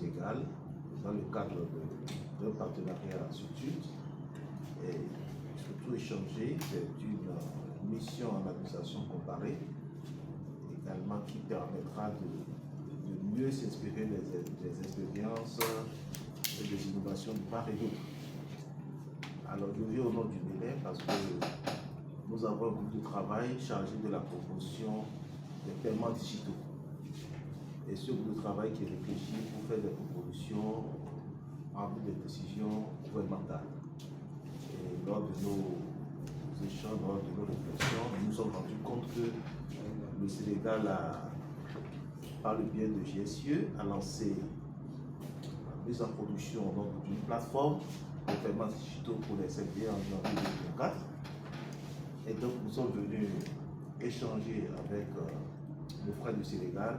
Sénégal dans le cadre d'un partenariat Sud-Sud et surtout échanger. C'est une mission en administration comparée également qui permettra de mieux s'inspirer des expériences et des innovations de part et d'autre. Alors je viens au nom du Bénin parce que nous avons un groupe de travail chargé de la promotion des paiements digitaux. Et ce groupe de travail qui réfléchit pour faire des propositions en vue des décisions gouvernementales. Et lors de nos échanges, lors de nos réflexions, nous nous sommes rendus compte que le Sénégal, par le biais de GSE, a lancé la mise en production d'une plateforme de paiements digitaux pour les SMB en janvier 2024. Et donc nous sommes venus échanger avec nos frères du Sénégal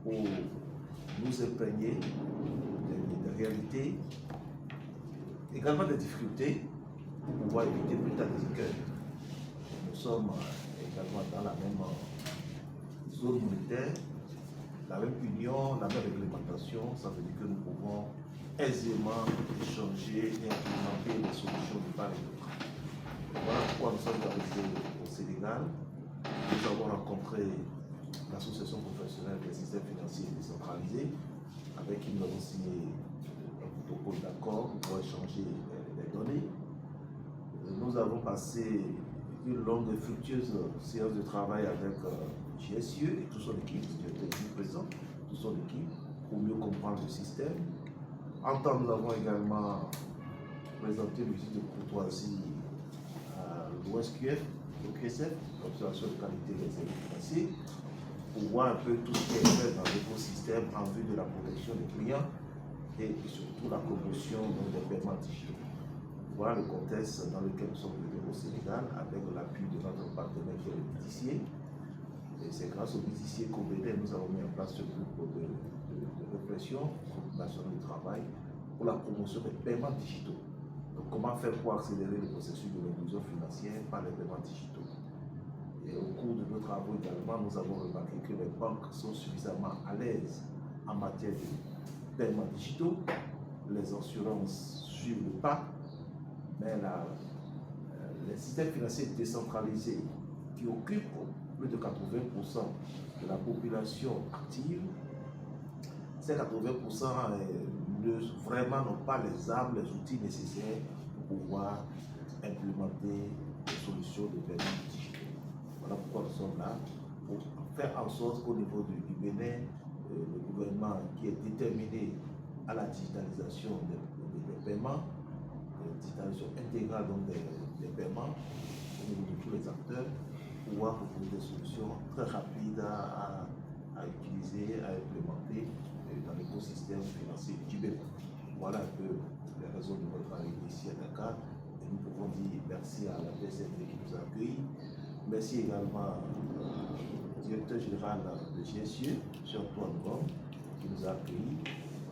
pour nous imprégner des réalités, également des difficultés, pour pouvoir éviter plus tard des écueils. Nous sommes également dans la même zone monétaire, la même union, la même réglementation. Ça veut dire que nous pouvons aisément échanger et implémenter des solutions de part et d'autre. Voilà pourquoi nous sommes arrivés au Sénégal. Nous avons rencontré l'association professionnelle des systèmes financiers décentralisés, avec qui nous avons signé un protocole d'accord pour échanger les données. Nous avons passé une longue et fructueuse séance de travail avec GSE et toute son équipe, le directeur présent, toute son équipe, pour mieux comprendre le système. En temps, nous avons également présenté une visite de courtoisie à l'OSQF, l'OQSF, l'Observation de qualité des services financiers, pour voir un peu tout ce qui est fait dans l'écosystème en vue de la protection des clients et surtout la promotion des paiements digitaux. Voilà le contexte dans lequel nous sommes venus au Sénégal avec l'appui de notre partenaire qui est le BITICIer. Et c'est grâce au BITICIer qu'au Bénin, nous avons mis en place ce groupe de réflexion, groupe national de travail, pour la promotion des paiements digitaux. Donc, comment faire pour accélérer le processus de l'inclusion financière par les paiements digitaux. Et au cours de nos travaux également, nous avons remarqué que les banques sont suffisamment à l'aise en matière de paiements digitaux. Les assurances suivent le pas, mais les systèmes financiers décentralisés qui occupent plus de 80% de la population active, ces 80% vraiment n'ont pas les armes, les outils nécessaires pour pouvoir implémenter des solutions de paiement digitaux. Voilà pourquoi nous sommes là, pour faire en sorte qu'au niveau du Bénin, le gouvernement qui est déterminé à la digitalisation des paiements, digitalisation intégrale donc des paiements au niveau de tous les acteurs, pouvoir proposer des solutions très rapides à utiliser, à implémenter dans l'écosystème financier du Bénin. Voilà un peu les raisons de notre arrivée ici à Dakar. Et nous pouvons dire merci à la PSND qui nous a accueillis. Merci également au directeur général de GSE, M. Antoine Gomme, qui nous a accueillis.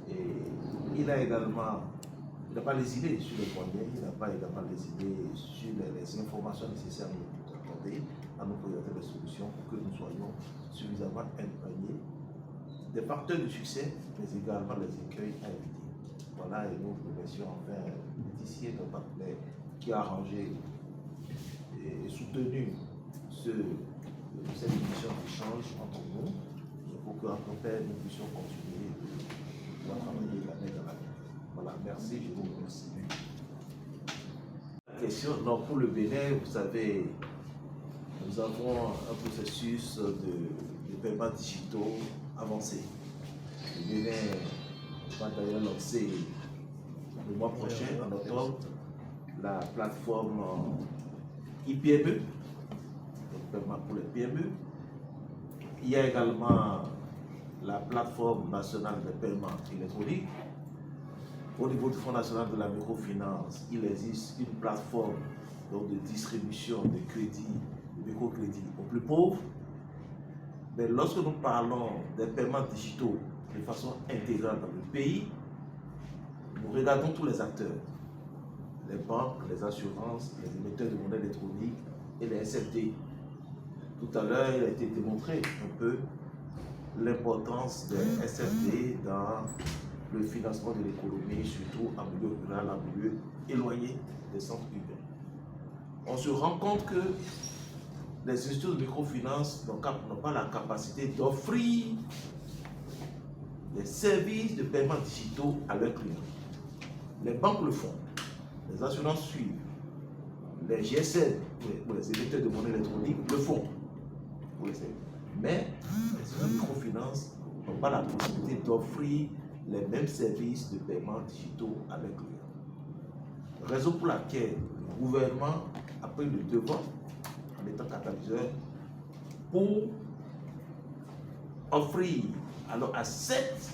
Et il n'a pas les idées sur les moyens, il n'a pas également les idées sur les informations nécessaires pour accorder, à nous présenter des solutions pour que nous soyons suffisamment imprégnés des facteurs de succès, mais également les écueils à éviter. Voilà, et nous remercions enfin BITICIer, notre partenaire, qui a arrangé et soutenu cette émission d'échange entre nous, pour qu'entre pairs, nous puissions continuer de pouvoir travailler l'année dans l'année. Voilà, merci, je vous remercie. La question, non, pour le Bénin, vous savez, nous avons un processus de paiements digitaux avancé. Le Bénin va d'ailleurs lancer le mois prochain, en octobre, la plateforme IPME, donc paiement pour les PME. Il y a également la plateforme nationale de paiement électronique. Au niveau du Fonds national de la microfinance, il existe une plateforme donc, de distribution de crédits, de microcrédits aux plus pauvres. Mais lorsque nous parlons des paiements digitaux de façon intégrale dans le pays, nous regardons tous les acteurs, les banques, les assurances, les émetteurs de monnaie électronique et les SFD. Tout à l'heure, il a été démontré un peu l'importance des SFD dans le financement de l'économie, surtout en milieu rural, en milieu éloigné des centres urbains. On se rend compte que les institutions de microfinance n'ont pas la capacité d'offrir des services de paiement digitaux à leurs clients. Les banques le font, les assurances suivent, les GSM, ou les émetteurs de monnaie électronique le font. Mais les institutions de microfinance n'ont pas la possibilité d'offrir les mêmes services de paiement digitaux à leurs clients. Raison pour laquelle le gouvernement a pris le devant en étant catalyseur pour offrir alors à cette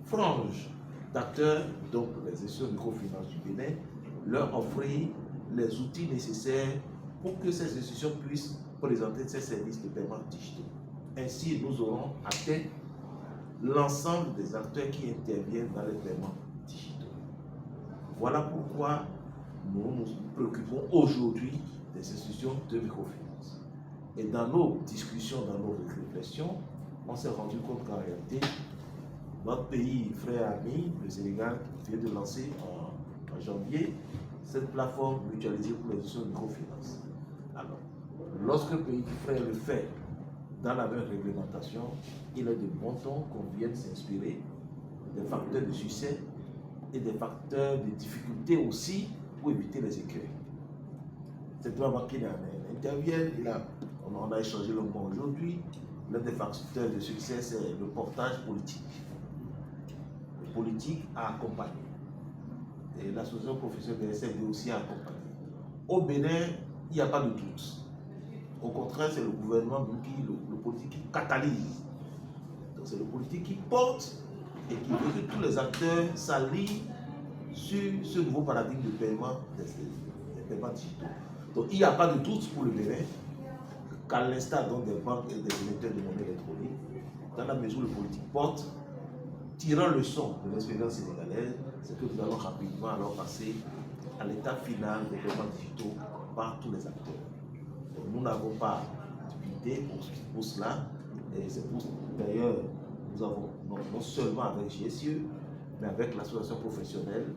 frange d'acteurs, donc les institutions de microfinance du Bénin, leur offrir les outils nécessaires pour que ces institutions puissent présenter ces services de paiement digitaux. Ainsi, nous aurons atteint l'ensemble des acteurs qui interviennent dans les paiements digitaux. Voilà pourquoi nous nous préoccupons aujourd'hui des institutions de microfinance. Et dans nos discussions, dans nos réflexions, on s'est rendu compte qu'en réalité, notre pays, frère ami, le Sénégal, vient de lancer en janvier cette plateforme mutualisée pour les institutions de microfinance. Alors, lorsque le pays frère le fait dans la même réglementation, il est de bon ton qu'on vienne s'inspirer des facteurs de succès et des facteurs de difficulté aussi pour éviter les écueils. C'est toi qui interviennent, on a échangé longuement aujourd'hui. L'un des facteurs de succès, c'est le portage politique. Le politique a accompagné. Et l'association professionnelle de SFD aussi a accompagné. Au Bénin, il n'y a pas de doute. Au contraire, c'est le gouvernement, le politique qui catalyse. Donc c'est le politique qui porte et qui veut que tous les acteurs s'allient sur ce nouveau paradigme de paiement des paiements digitaux. Donc il n'y a pas de doute pour le Bénin qu'à l'instar des banques et des émetteurs de monnaie électronique, dans la mesure où le politique porte, tirant le son de l'expérience sénégalaise, c'est que nous allons rapidement alors passer à l'étape finale des paiements digitaux par tous les acteurs. Donc, nous n'avons pas d'idée pour cela, et c'est pour d'ailleurs nous avons non seulement avec GSE, mais avec l'association professionnelle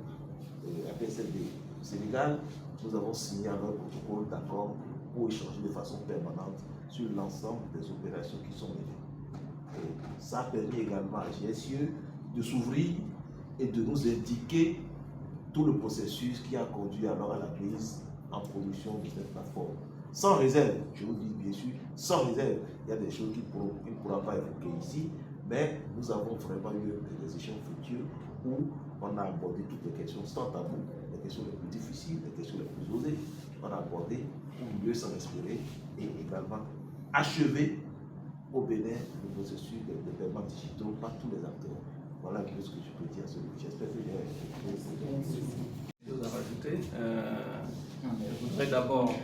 APSLD du Sénégal, nous avons signé un protocole d'accord pour échanger de façon permanente sur l'ensemble des opérations qui sont menées. Et ça a permis également à GSE de s'ouvrir et de nous indiquer tout le processus qui a conduit alors à la mise en production de cette plateforme. Sans réserve, je vous dis bien sûr, sans réserve, il y a des choses qu'il ne pourra pas évoquer ici, mais nous avons vraiment eu des échanges futurs où on a abordé toutes les questions sans tabou, les questions les plus difficiles, les questions les plus osées. On a abordé pour mieux s'en inspirer et également achever au Bénin le processus de paiement digitaux par tous les acteurs. Voilà ce que je peux dire. J'espère que j'ai chose à rajouter. Je voudrais d'abord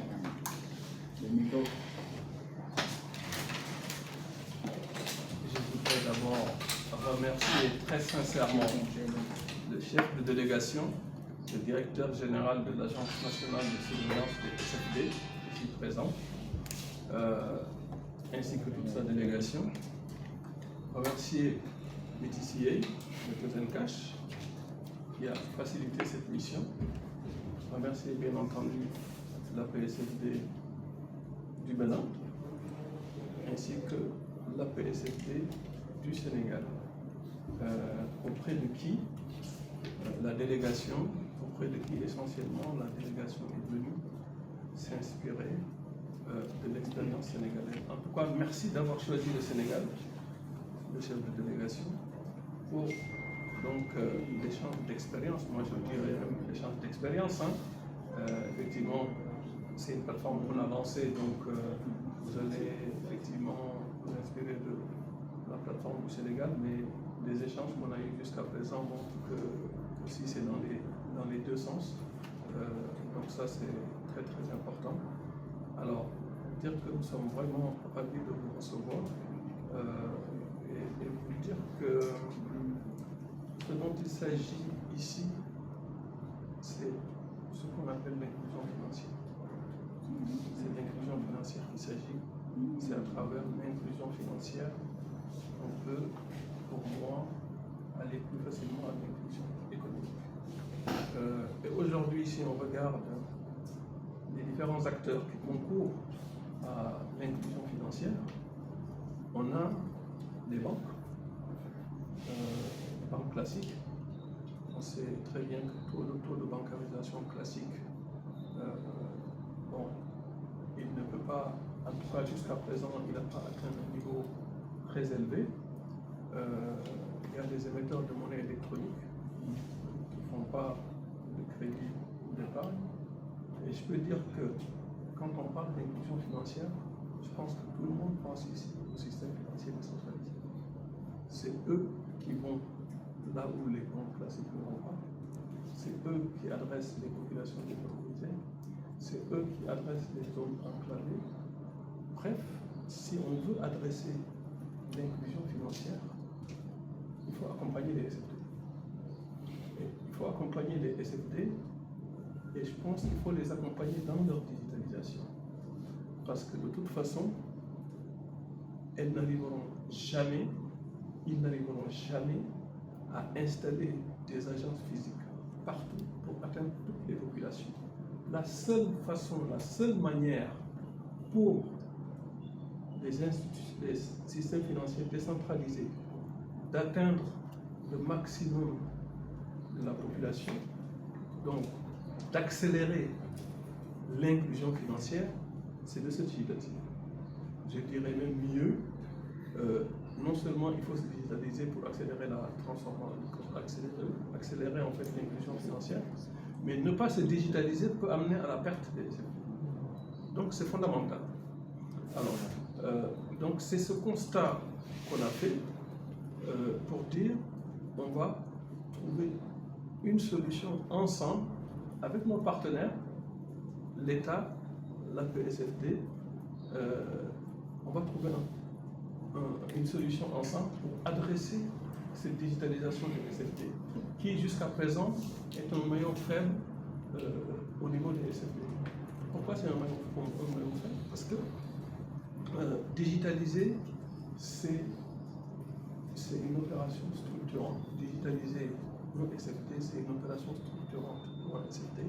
remercier très sincèrement le chef de délégation, le directeur général de l'Agence nationale de surveillance des SFD, ici présent, ainsi que toute sa délégation. Remercier BTCA, le Zencash, qui a facilité cette mission. Remercier bien entendu la PSFD du Bénin, ainsi que la PSFD du Sénégal, auprès de qui la délégation, auprès de qui essentiellement la délégation est venue s'inspirer de l'expérience sénégalaise. En tout cas, merci d'avoir choisi le Sénégal, le chef de délégation, pour donc l'échange d'expérience. Moi je dirais même l'échange d'expérience. Effectivement, c'est une plateforme qu'on a lancée, donc vous allez effectivement vous inspirer de la plateforme du Sénégal, mais les échanges qu'on a eu jusqu'à présent montrent que aussi c'est dans les deux sens. Donc ça c'est très très important. Alors, dire que nous sommes vraiment ravis de vous recevoir et vous dire que ce dont il s'agit ici, c'est ce qu'on appelle l'inclusion financière. C'est l'inclusion financière qu'il s'agit. C'est à travers l'inclusion financière qu'on peut, pour moi, aller plus si on regarde les différents acteurs qui concourent à l'inclusion financière, on a les banques classiques. On sait très bien que le taux de bancarisation classique, bon, il ne peut pas, en tout cas jusqu'à présent, il n'a pas atteint un niveau très élevé. Il y a des émetteurs de monnaie électronique qui ne font pas de crédit ou d'épargne. Et je peux dire que quand on parle d'inclusion financière, je pense que tout le monde pense ici au système financier décentralisé. C'est eux qui vont là où les banques classiques ne vont pas. C'est eux qui adressent les populations défavorisées. C'est eux qui adressent les zones enclavées. Bref, si on veut adresser l'inclusion financière, il faut accompagner les SFD. Il faut accompagner les SFD et je pense qu'il faut les accompagner dans leur digitalisation. Parce que de toute façon, ils n'arriveront jamais à installer des agences physiques partout pour atteindre toutes les populations. La seule façon, la seule manière pour les systèmes financiers décentralisés d'atteindre le maximum de la population, donc d'accélérer l'inclusion financière, c'est de se digitaliser. Je dirais même mieux, non seulement il faut se digitaliser pour accélérer la transformation, accélérer en fait l'inclusion financière, mais ne pas se digitaliser peut amener à la perte des SFD. Donc c'est fondamental. Alors, donc c'est ce constat qu'on a fait pour dire on va trouver une solution ensemble avec nos partenaires, l'État, la PSFD, on va trouver une solution ensemble pour adresser cette digitalisation des SFD, qui jusqu'à présent est un maillon faible au niveau des SFD. Pourquoi c'est un maillon faible? Parce que digitaliser, c'est une opération structurante. Digitaliser nos SFD, c'est une opération structurante pour un SFD.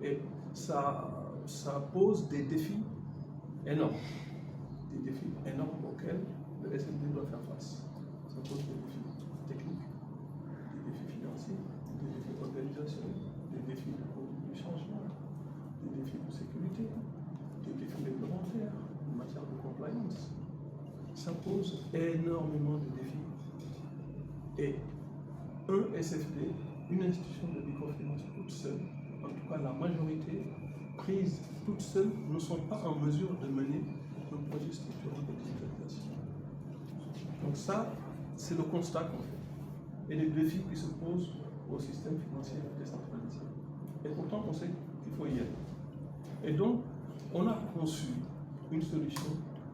Et ça pose des défis énormes. Des défis énormes auxquels le SFD doit faire face. Ça pose des défis techniques, des défis financiers, des défis organisationnels, des défis de conduite du changement, des défis de sécurité, des défis réglementaires en matière de compliance. Ça pose énormément de défis. Et un SFD, une institution de microfinance toute seule, en tout cas la majorité prises toutes seules, ne sont pas en mesure de mener un projet structurant de digitalisation. Donc ça, c'est le constat qu'on fait. Et les défis qui se posent au système financier décentralisé. Et pourtant, on sait qu'il faut y aller. Et donc, on a conçu une solution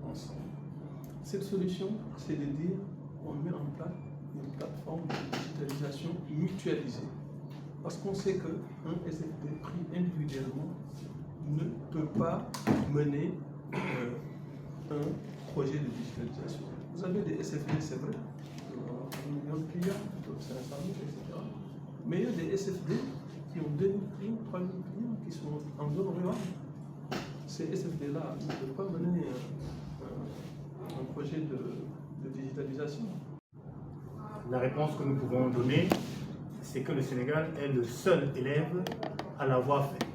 ensemble. Cette solution, c'est de dire, on met en place une plateforme de digitalisation mutualisée. Parce qu'on sait qu'un SFD pris individuellement ne peut pas mener un projet de digitalisation. Vous avez des SFD, c'est vrai, 1 million de clients, 500 000, etc. Mais il y a des SFD qui ont 2 000 clients, 3 000 clients, qui sont en zone rurale. Ces SFD-là ne peuvent pas mener un projet de digitalisation. La réponse que nous pouvons donner, c'est que le Sénégal est le seul élève à l'avoir fait.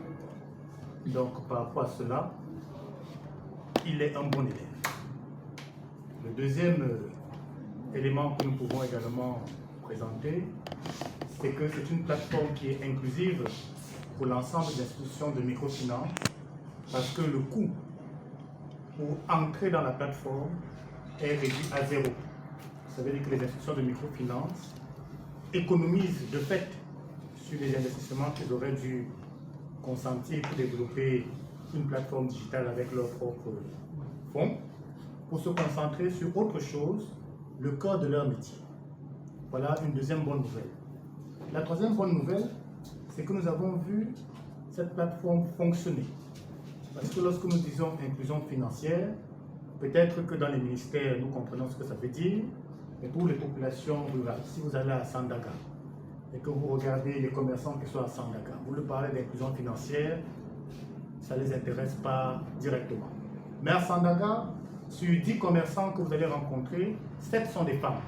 Donc, par rapport à cela, il est un bon élève. Le deuxième élément que nous pouvons également présenter, c'est que c'est une plateforme qui est inclusive pour l'ensemble des institutions de microfinance, parce que le coût pour entrer dans la plateforme est réduit à 0. Ça veut dire que les institutions de microfinance économisent de fait sur les investissements qu'ils auraient dû consentir pour développer une plateforme digitale avec leurs propres fonds, pour se concentrer sur autre chose, le cœur de leur métier. Voilà une deuxième bonne nouvelle. La troisième bonne nouvelle, c'est que nous avons vu cette plateforme fonctionner. Parce que lorsque nous disons inclusion financière, peut-être que dans les ministères, nous comprenons ce que ça veut dire, mais pour les populations rurales, si vous allez à Sandaga, et que vous regardez les commerçants qui sont à Sandaga, vous leur parlez d'inclusion financière, ça ne les intéresse pas directement. Mais à Sandaga, sur 10 commerçants que vous allez rencontrer, 7 sont des femmes.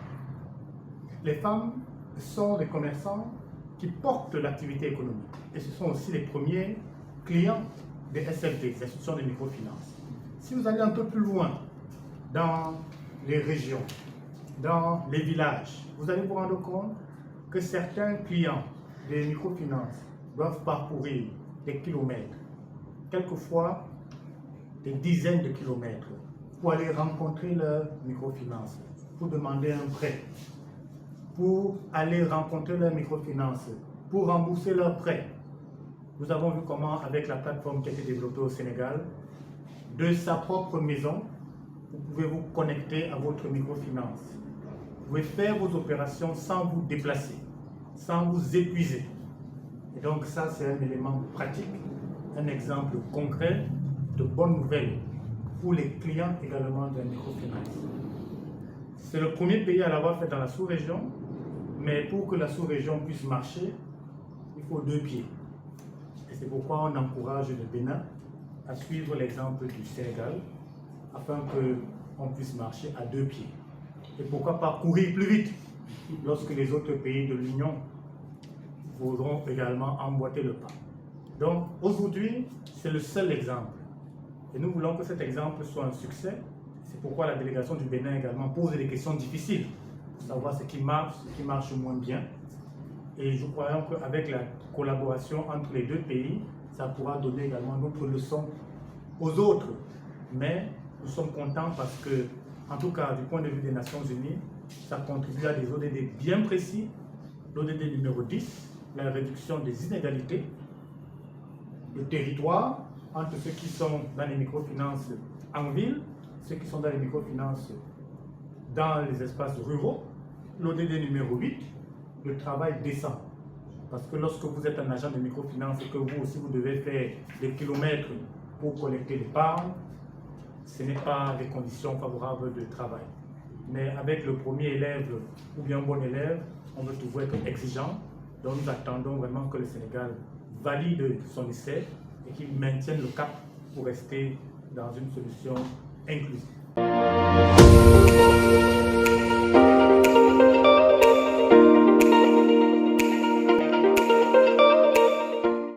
Les femmes sont des commerçants qui portent l'activité économique. Et ce sont aussi les premiers clients des SFD, des institutions de microfinance. Si vous allez un peu plus loin, dans les régions, dans les villages, vous allez vous rendre compte que certains clients des microfinances doivent parcourir des kilomètres, quelquefois des dizaines de kilomètres, pour aller rencontrer leur microfinance, pour demander un prêt, pour aller rencontrer leur microfinance, pour rembourser leurs prêts. Nous avons vu comment, avec la plateforme qui a été développée au Sénégal, de sa propre maison, vous pouvez vous connecter à votre microfinance. Vous pouvez faire vos opérations sans vous déplacer, sans vous épuiser. Et donc ça, c'est un élément pratique, un exemple concret de bonnes nouvelles pour les clients également de la microfinance. C'est le premier pays à l'avoir fait dans la sous-région, mais pour que la sous-région puisse marcher, il faut 2 pieds. Et c'est pourquoi on encourage le Bénin à suivre l'exemple du Sénégal, afin qu'on puisse marcher à 2 pieds. Et pourquoi pas courir plus vite lorsque les autres pays de l'Union voudront également emboîter le pas. Donc aujourd'hui, c'est le seul exemple. Et nous voulons que cet exemple soit un succès. C'est pourquoi la délégation du Bénin également pose des questions difficiles pour savoir ce qui marche moins bien. Et je crois qu'avec la collaboration entre les 2 pays, ça pourra donner également d'autres leçons aux autres. Mais nous sommes contents parce que, en tout cas, du point de vue des Nations Unies, ça contribue à des ODD bien précis. L'ODD numéro 10, la réduction des inégalités de territoire entre ceux qui sont dans les microfinances en ville, ceux qui sont dans les microfinances dans les espaces ruraux. L'ODD numéro 8, le travail décent. Parce que lorsque vous êtes un agent de microfinance et que vous aussi vous devez faire des kilomètres pour collecter l'épargne, ce n'est pas des conditions favorables de travail. Mais avec le premier élève ou bien bon élève, on veut toujours être exigeant. Donc nous attendons vraiment que le Sénégal valide son essai et qu'il maintienne le cap pour rester dans une solution inclusive.